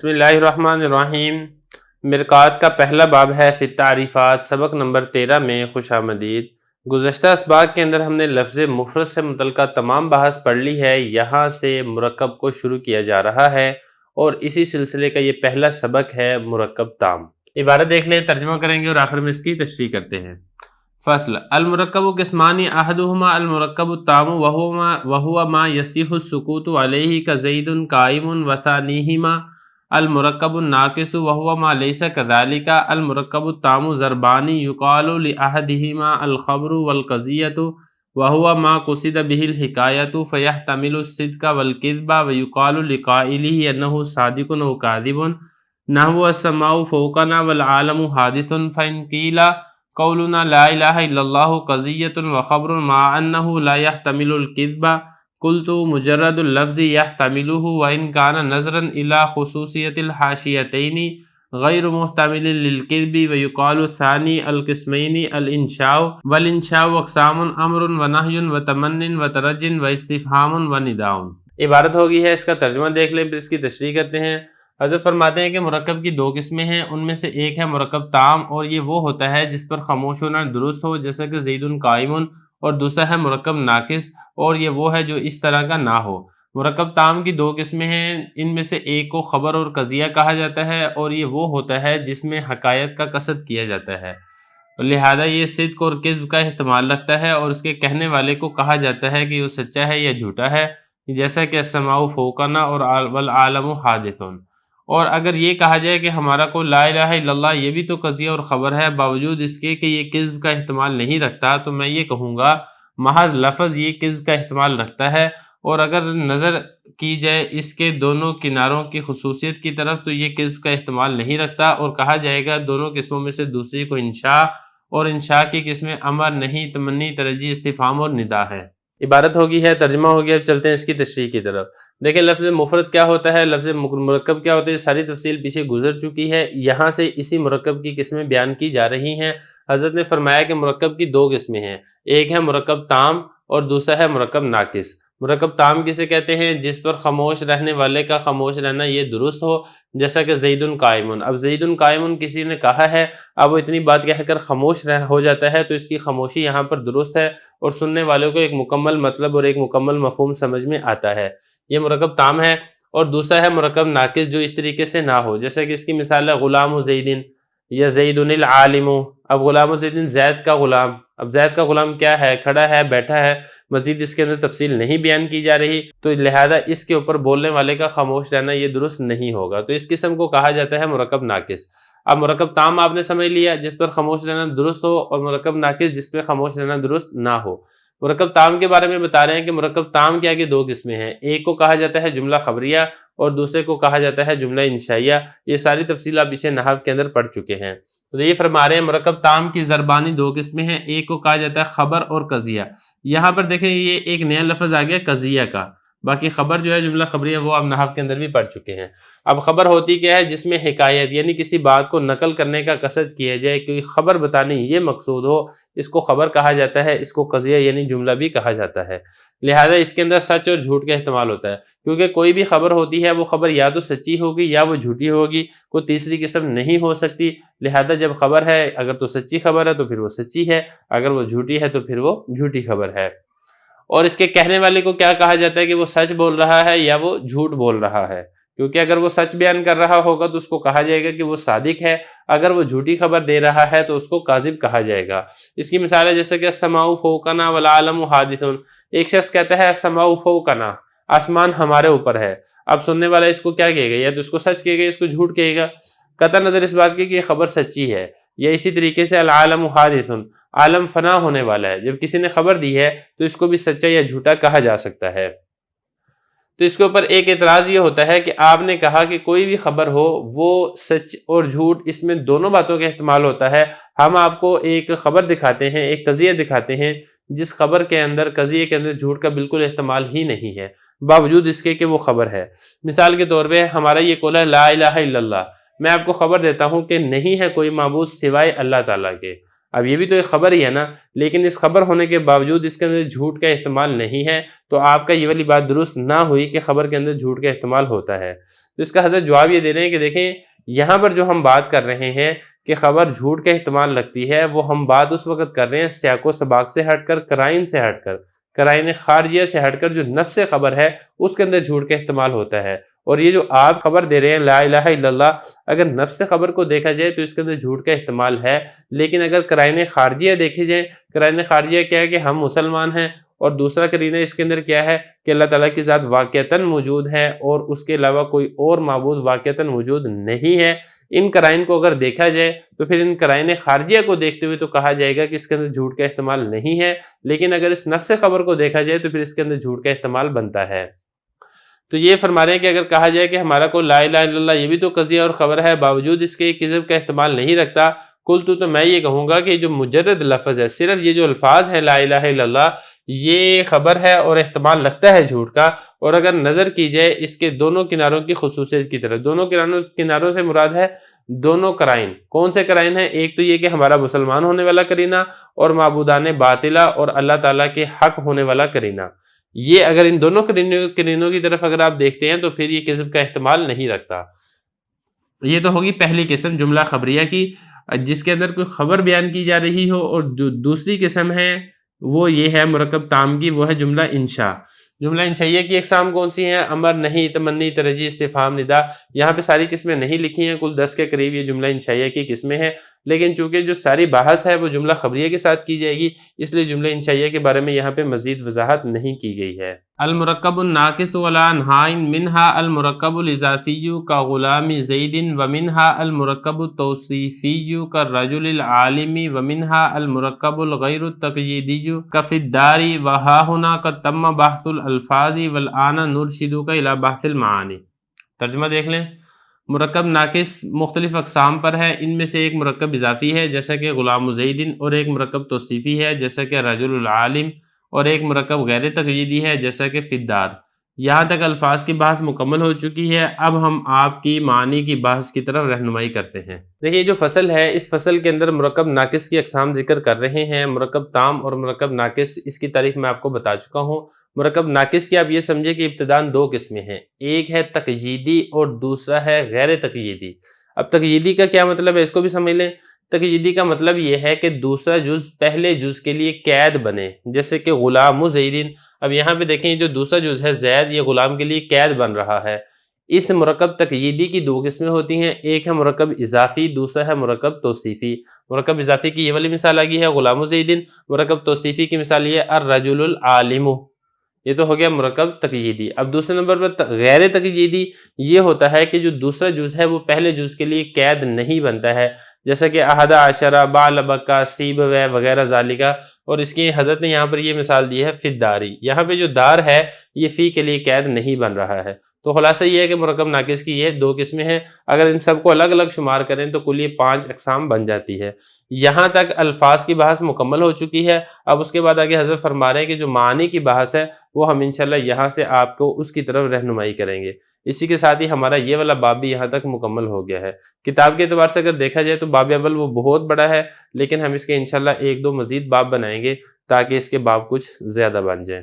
بسم اللہ الرحمن الرحیم۔ مرقات کا پہلا باب ہے فی التعریفات، سبق نمبر 13 میں خوش آمدید۔ گزشتہ اسباق کے اندر ہم نے لفظ مفرد سے متعلقہ تمام بحث پڑھ لی ہے۔ یہاں سے مرکب کو شروع کیا جا رہا ہے اور اسی سلسلے کا یہ پہلا سبق ہے مرکب تام۔ عبارت دیکھ لیں، ترجمہ کریں گے اور آخر میں اس کی تشریح کرتے ہیں۔ فصل المرکب قسمانی احدہما المرکب التام وہو ما یصح السکوت علیہ کزید قائم وثانیہما المرکب الناقص وہو ما لیس کذالک المرکب التام ضربانی یقال لأحدہما الخبر والقضیۃ وہو ما قصد به الحکایۃ فیحتمل الصدق والکذب ویقال لقائلہ انہ صادق وکاذب نحو السماء فوقنا والعالم حادث فإن قیل قولنا لا الہ الا اللہ قضیۃ وخبر مع انہ لا يحتمل الکذب قلت مجرد اللفظ يحتملہ وان کان نظرا الى خصوصیت الحاشیتین غیر محتمل للکذب ویقال الثانی القسمین الانشاء والانشاء اقسام امر ونہی وتمن وترج واستفہام ونداء۔ عبارت ہوگی ہے، اس کا ترجمہ دیکھ لیں پھر اس کی تشریح کرتے ہیں۔ حضرت فرماتے ہیں کہ مرکب کی دو قسمیں ہیں، ان میں سے ایک ہے مرکب تام اور یہ وہ ہوتا ہے جس پر خاموش ہونا درست ہو، جیسا کہ زید قائم، اور دوسرا ہے مرکب ناقص اور یہ وہ ہے جو اس طرح کا نہ ہو۔ مرکب تام کی دو قسمیں ہیں، ان میں سے ایک کو خبر اور قضیہ کہا جاتا ہے اور یہ وہ ہوتا ہے جس میں حقائق کا قصد کیا جاتا ہے، لہذا یہ صدق اور کذب کا احتمال رکھتا ہے اور اس کے کہنے والے کو کہا جاتا ہے کہ وہ سچا ہے یا جھوٹا ہے، جیسا کہ السماء فوقنا اور والعالم حادث۔ اور اگر یہ کہا جائے کہ ہمارا کو لا الہ الا اللہ یہ بھی تو قضیہ اور خبر ہے، باوجود اس کے کہ یہ کذب کا احتمال نہیں رکھتا، تو میں یہ کہوں گا محض لفظ یہ کذب کا احتمال رکھتا ہے، اور اگر نظر کی جائے اس کے دونوں کناروں کی خصوصیت کی طرف تو یہ کذب کا احتمال نہیں رکھتا، اور کہا جائے گا دونوں قسموں میں سے دوسری کو انشاء، اور انشاء کی قسمیں امر، نہیں، تمنی، ترجی، استفہام اور ندا ہے۔ عبارت ہوگی ہے، ترجمہ ہو گیا، اب چلتے ہیں اس کی تشریح کی طرف۔ دیکھیں لفظ مفرد کیا ہوتا ہے، لفظ مرکب کیا ہوتا ہے، ساری تفصیل پیچھے گزر چکی ہے، یہاں سے اسی مرکب کی قسمیں بیان کی جا رہی ہیں۔ حضرت نے فرمایا کہ مرکب کی دو قسمیں ہیں، ایک ہے مرکب تام اور دوسرا ہے مرکب ناقص۔ مرکب تام کسے کہتے ہیں؟ جس پر خاموش رہنے والے کا خاموش رہنا یہ درست ہو، جیسا کہ زید قائم۔ اب زید قائم کسی نے کہا ہے، اب وہ اتنی بات کہہ کر خاموش ہو جاتا ہے تو اس کی خاموشی یہاں پر درست ہے اور سننے والوں کو ایک مکمل مطلب اور ایک مکمل مفہوم سمجھ میں آتا ہے، یہ مرکب تام ہے۔ اور دوسرا ہے مرکب ناقص جو اس طریقے سے نہ ہو، جیسا کہ اس کی مثال ہے غلام زید یا زید العالم۔ اب غلام زید زید کا غلام، اب زید کا غلام کیا ہے؟ کھڑا ہے، بیٹھا ہے، مزید اس کے اندر تفصیل نہیں بیان کی جا رہی، تو لہذا اس کے اوپر بولنے والے کا خاموش رہنا یہ درست نہیں ہوگا، تو اس قسم کو کہا جاتا ہے مرکب ناقص۔ اب مرکب تام آپ نے سمجھ لیا جس پر خاموش رہنا درست ہو، اور مرکب ناقص جس پہ خاموش رہنا درست نہ ہو۔ مرکب تام کے بارے میں بتا رہے ہیں کہ مرکب تام کیا کہ دو قسمیں ہیں، ایک کو کہا جاتا ہے جملہ خبریہ اور دوسرے کو کہا جاتا ہے جملہ انشائیہ۔ یہ ساری تفصیل آپ پیچھے نحو کے اندر پڑھ چکے ہیں۔ تو یہ فرما رہے ہیں مرکب تام کی ضربانی دو قسمیں ہیں، ایک کو کہا جاتا ہے خبر اور قضیہ۔ یہاں پر دیکھیں یہ ایک نیا لفظ آ گیا قضیہ کا، باقی خبر جو ہے جملہ خبریہ وہ آپ نحو کے اندر بھی پڑھ چکے ہیں۔ اب خبر ہوتی کیا ہے؟ جس میں حکایت یعنی کسی بات کو نقل کرنے کا قصد کیا جائے، کوئی خبر بتانی یہ مقصود ہو، اس کو خبر کہا جاتا ہے، اس کو قضیہ یعنی جملہ بھی کہا جاتا ہے۔ لہذا اس کے اندر سچ اور جھوٹ کا احتمال ہوتا ہے، کیونکہ کوئی بھی خبر ہوتی ہے وہ خبر یا تو سچی ہوگی یا وہ جھوٹی ہوگی، کوئی تیسری قسم نہیں ہو سکتی۔ لہذا جب خبر ہے اگر تو سچی خبر ہے تو پھر وہ سچی ہے، اگر وہ جھوٹی ہے تو پھر وہ جھوٹی خبر ہے۔ اور اس کے کہنے والے کو کیا کہا جاتا ہے کہ وہ سچ بول رہا ہے یا وہ جھوٹ بول رہا ہے، کیونکہ اگر وہ سچ بیان کر رہا ہوگا تو اس کو کہا جائے گا کہ وہ صادق ہے، اگر وہ جھوٹی خبر دے رہا ہے تو اس کو کاذب کہا جائے گا۔ اس کی مثال ہے جیسے کہ السماء فوقنا والعالم حادث۔ ایک شخص کہتا ہے السماء فوقنا، آسمان ہمارے اوپر ہے، اب سننے والا اس کو کیا کہے گا؟ یا تو اس کو سچ کہے گا، اس کو جھوٹ کہے گا، قطع نظر اس بات کی کہ یہ خبر سچی ہے۔ یا اسی طریقے سے العالم حادث، عالم فنا ہونے والا ہے، جب کسی نے خبر دی ہے تو اس کو بھی سچا یا جھوٹا کہا جا سکتا ہے۔ تو اس کے اوپر ایک اعتراض یہ ہوتا ہے کہ آپ نے کہا کہ کوئی بھی خبر ہو وہ سچ اور جھوٹ اس میں دونوں باتوں کا احتمال ہوتا ہے۔ ہم آپ کو ایک خبر دکھاتے ہیں، ایک قضیہ دکھاتے ہیں، جس خبر کے اندر قضیے کے اندر جھوٹ کا بالکل احتمال ہی نہیں ہے، باوجود اس کے کہ وہ خبر ہے۔ مثال کے طور پہ ہمارا یہ قول ہے لا الہ الا اللہ، میں آپ کو خبر دیتا ہوں کہ نہیں ہے کوئی معبود سوائے اللہ تعالیٰ کے۔ اب یہ بھی تو ایک خبر ہی ہے نا، لیکن اس خبر ہونے کے باوجود اس کے اندر جھوٹ کا احتمال نہیں ہے، تو آپ کا یہ والی بات درست نہ ہوئی کہ خبر کے اندر جھوٹ کا احتمال ہوتا ہے۔ تو اس کا حضرت جواب یہ دے رہے ہیں کہ دیکھیں یہاں پر جو ہم بات کر رہے ہیں کہ خبر جھوٹ کا احتمال رکھتی ہے، وہ ہم بات اس وقت کر رہے ہیں سیاق و سباق سے ہٹ کر، قرائن سے ہٹ کر، قرائن خارجیہ سے ہٹ کر جو نفس خبر ہے اس کے اندر جھوٹ کا احتمال ہوتا ہے۔ اور یہ جو آپ خبر دے رہے ہیں لا الہ الا اللہ، اگر نفس خبر کو دیکھا جائے تو اس کے اندر جھوٹ کا احتمال ہے، لیکن اگر قرائن خارجیہ دیکھی جائیں، قرائن خارجیہ کیا ہے کہ ہم مسلمان ہیں، اور دوسرا قرینہ اس کے اندر کیا ہے کہ اللہ تعالیٰ کی ذات واقعتاً موجود ہے اور اس کے علاوہ کوئی اور معبود واقعتاً موجود نہیں ہے۔ ان قرائن کو اگر دیکھا جائے تو پھر ان قرائن خارجیہ کو دیکھتے ہوئے تو کہا جائے گا کہ اس کے اندر جھوٹ کا احتمال نہیں ہے، لیکن اگر اس نفس خبر کو دیکھا جائے تو پھر اس کے اندر جھوٹ کا احتمال بنتا ہے۔ تو یہ فرما رہے ہیں کہ اگر کہا جائے کہ ہمارا کو لا الہ الا اللہ یہ بھی تو قضیہ اور خبر ہے، باوجود اس کے کذب کا احتمال نہیں رکھتا، تو میں یہ کہوں گا کہ جو مجرد لفظ ہے، صرف یہ جو الفاظ ہیں لا الہ الا اللہ، یہ خبر ہے اور احتمال رکھتا ہے جھوٹ کا۔ اور اگر نظر کی جائے اس کے دونوں کناروں کی خصوصیت کی طرف، دونوں کناروں سے مراد ہے دونوں قرائن۔ کون سے قرائن ہیں؟ ایک تو یہ کہ ہمارا مسلمان ہونے والا قرینہ، اور معبودان باطلہ اور اللہ تعالیٰ کے حق ہونے والا قرینہ۔ یہ اگر ان دونوں قرینوں کی طرف اگر آپ دیکھتے ہیں تو پھر یہ کذب کا احتمال نہیں رکھتا۔ یہ تو ہوگی پہلی قسم جملہ خبریہ کی، جس کے اندر کوئی خبر بیان کی جا رہی ہو، اور جو دوسری قسم ہے وہ یہ ہے مرکب تام کی، وہ ہے جملہ انشاء۔ جملہ انشائیہ کی اقسام کون سی ہیں؟ امر، نہیں، تمنی، ترجیح، استفہام، ندا۔ یہاں پہ ساری قسمیں نہیں لکھی ہیں، کل 10 کے قریب یہ جملہ انشائیہ کی قسمیں ہیں، لیکن چونکہ جو ساری بحث ہے وہ جملہ خبریہ کے ساتھ کی جائے گی، اس لیے جملہ انشائیہ کے بارے میں یہاں پہ مزید وضاحت نہیں کی گئی ہے۔ المرکب الناقص ولا انہائن منہا المرکب الاضافی کا غلام زید ومنہا المرکب التوصیفی کا رجل العالم ومنہا المرکب الغیر التقییدی کا فی الدار وہاہنا کا تم بحث الالفاظ والآن نرشدک الی بحث المعانی۔ ترجمہ دیکھ لیں۔ مرکب ناقص مختلف اقسام پر ہے، ان میں سے ایک مرکب اضافی ہے جیسا کہ غلام زید، اور ایک مرکب توصیفی ہے جیسا کہ رجل العالم، اور ایک مرکب غیر تقییدی ہے جیسا کہ فی الدار۔ یہاں تک الفاظ کی بحث مکمل ہو چکی ہے، اب ہم آپ کی معنی کی بحث کی طرف رہنمائی کرتے ہیں۔ دیکھیے جو فصل ہے، اس فصل کے اندر مرکب ناقص کی اقسام ذکر کر رہے ہیں۔ مرکب تام اور مرکب ناقص، اس کی تعریف میں آپ کو بتا چکا ہوں۔ مرکب ناقص کی آپ یہ سمجھے کہ ابتداً دو قسمیں ہیں، ایک ہے تقییدی اور دوسرا ہے غیر تقییدی۔ اب تقییدی کا کیا مطلب ہے اس کو بھی سمجھ لیں۔ تقییدی کا مطلب یہ ہے کہ دوسرا جز پہلے جز کے لیے قید بنے، جیسے کہ غلام زیدین۔ اب یہاں پہ دیکھیں جو دوسرا جز ہے زید، یہ غلام کے لیے قید بن رہا ہے۔ اس مرکب تقییدی کی دو قسمیں ہوتی ہیں، ایک ہے مرکب اضافی، دوسرا ہے مرکب توصیفی۔ مرکب اضافی کی یہ والی مثال آ گئی ہے غلام زیدین، مرکب توصیفی کی مثال یہ ہے الرجل العالم۔ یہ تو ہو گیا مرکب تقییدی۔ اب دوسرے نمبر پر غیر تقییدی یہ ہوتا ہے کہ جو دوسرا جز ہے وہ پہلے جز کے لیے قید نہیں بنتا ہے، جیسا کہ احد عشرہ، بال بکا، سیب وغیرہ ذالکہ۔ اور اس کی حضرت نے یہاں پر یہ مثال دی ہے فی الداری۔ یہاں پہ جو دار ہے یہ فی کے لیے قید نہیں بن رہا ہے۔ تو خلاصہ یہ ہے کہ مرکب ناقص کی یہ دو قسمیں ہیں، اگر ان سب کو الگ الگ شمار کریں تو کل یہ 5 اقسام بن جاتی ہے۔ یہاں تک الفاظ کی بحث مکمل ہو چکی ہے۔ اب اس کے بعد آگے حضرت فرما رہے ہیں کہ جو معنی کی بحث ہے وہ ہم انشاءاللہ یہاں سے آپ کو اس کی طرف رہنمائی کریں گے۔ اسی کے ساتھ ہی ہمارا یہ والا باب بھی یہاں تک مکمل ہو گیا ہے۔ کتاب کے اعتبار سے اگر دیکھا جائے تو باب اول وہ بہت بڑا ہے، لیکن ہم اس کے انشاءاللہ 1-2 مزید باب بنائیں گے تاکہ اس کے باب کچھ زیادہ بن جائیں۔